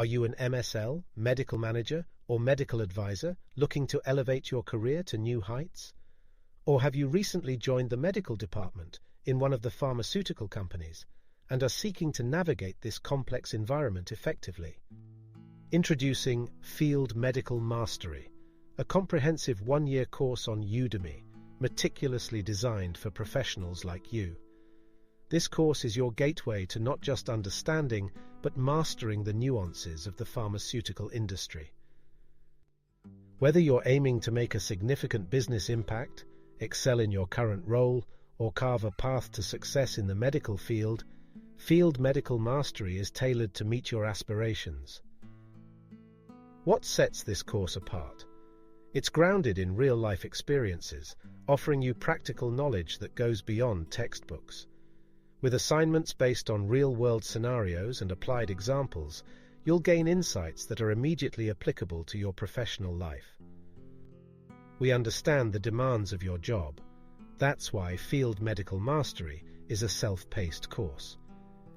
you an MSL, medical manager, or medical advisor looking to elevate your career to new heights? Or have you recently joined the medical department in one of the pharmaceutical companies and are seeking to navigate this complex environment effectively? Introducing Field Medical Mastery, a comprehensive one-year course on Udemy, meticulously designed for professionals like you. This course is your gateway to not just understanding, but mastering the nuances of the pharmaceutical industry. Whether you're aiming to make a significant business impact, excel in your current role, or carve a path to success in the medical field, Field Medical Mastery is tailored to meet your aspirations. What sets this course apart? It's grounded in real-life experiences, offering you practical knowledge that goes beyond textbooks. With assignments based on real-world scenarios and applied examples, you'll gain insights that are immediately applicable to your professional life. We understand the demands of your job. That's why Field Medical Mastery is a self-paced course.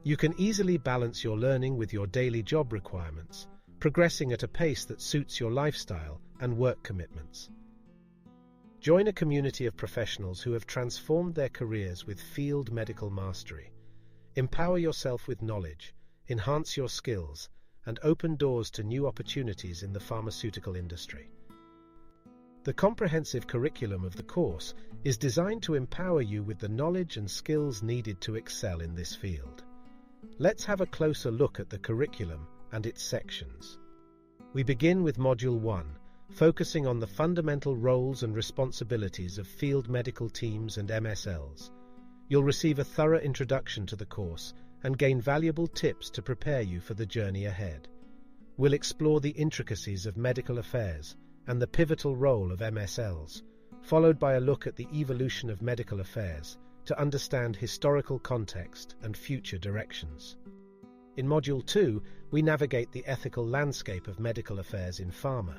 You can easily balance your learning with your daily job requirements, progressing at a pace that suits your lifestyle and work commitments. Join a community of professionals who have transformed their careers with Field Medical Mastery. Empower yourself with knowledge, enhance your skills, and open doors to new opportunities in the pharmaceutical industry. The comprehensive curriculum of the course is designed to empower you with the knowledge and skills needed to excel in this field. Let's have a closer look at the curriculum and its sections. We begin with Module 1, focusing on the fundamental roles and responsibilities of field medical teams and MSLs. You'll receive a thorough introduction to the course and gain valuable tips to prepare you for the journey ahead. We'll explore the intricacies of medical affairs and the pivotal role of MSLs, followed by a look at the evolution of medical affairs to understand historical context and future directions. In Module 2, we navigate the ethical landscape of medical affairs in pharma,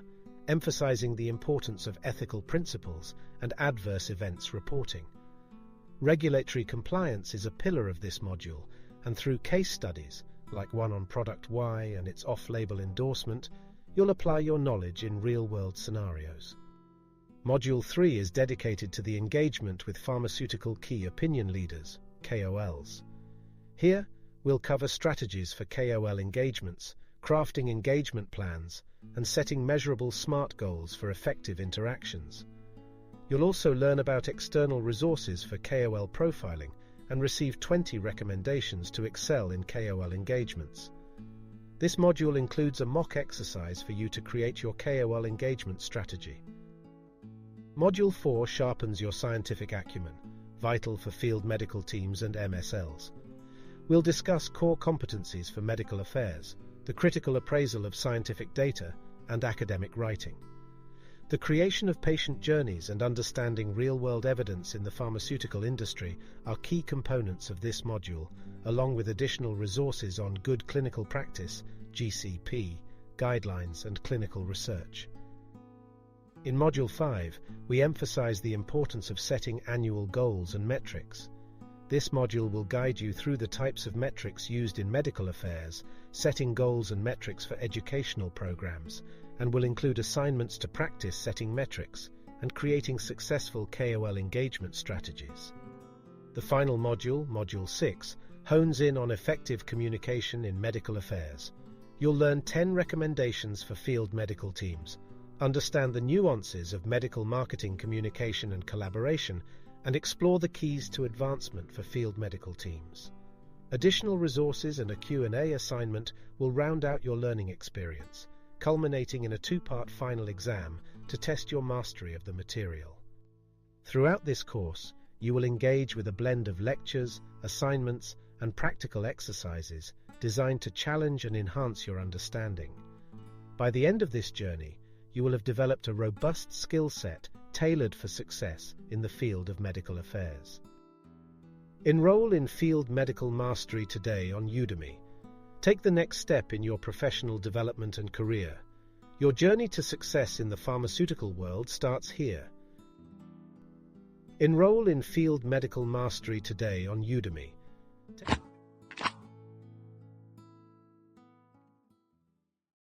emphasizing the importance of ethical principles and adverse events reporting. Regulatory compliance is a pillar of this module, and through case studies, like one on product Y and its off-label endorsement, you'll apply your knowledge in real-world scenarios. Module 3 is dedicated to the engagement with pharmaceutical key opinion leaders, KOLs. Here, we'll cover strategies for KOL engagements, crafting engagement plans, and setting measurable SMART goals for effective interactions. You'll also learn about external resources for KOL profiling and receive 20 recommendations to excel in KOL engagements. This module includes a mock exercise for you to create your KOL engagement strategy. Module 4 sharpens your scientific acumen, vital for field medical teams and MSLs. We'll discuss core competencies for medical affairs, the critical appraisal of scientific data, and academic writing. The creation of patient journeys and understanding real-world evidence in the pharmaceutical industry are key components of this module, along with additional resources on good clinical practice, GCP, guidelines, and clinical research. In Module 5, we emphasize the importance of setting annual goals and metrics. This module will guide you through the types of metrics used in medical affairs, setting goals and metrics for educational programs, and will include assignments to practice setting metrics and creating successful KOL engagement strategies. The final module, Module 6, hones in on effective communication in medical affairs. You'll learn 10 recommendations for field medical teams, understand the nuances of medical marketing communication and collaboration, and explore the keys to advancement for field medical teams. Additional resources and a Q&A assignment will round out your learning experience, culminating in a 2-part final exam to test your mastery of the material. Throughout this course, you will engage with a blend of lectures, assignments, and practical exercises designed to challenge and enhance your understanding. By the end of this journey, you will have developed a robust skill set tailored for success in the field of medical affairs. Enroll in Field Medical Mastery today on Udemy. Take the next step in your professional development and career. Your journey to success in the pharmaceutical world starts here. Enroll in Field Medical Mastery today on Udemy.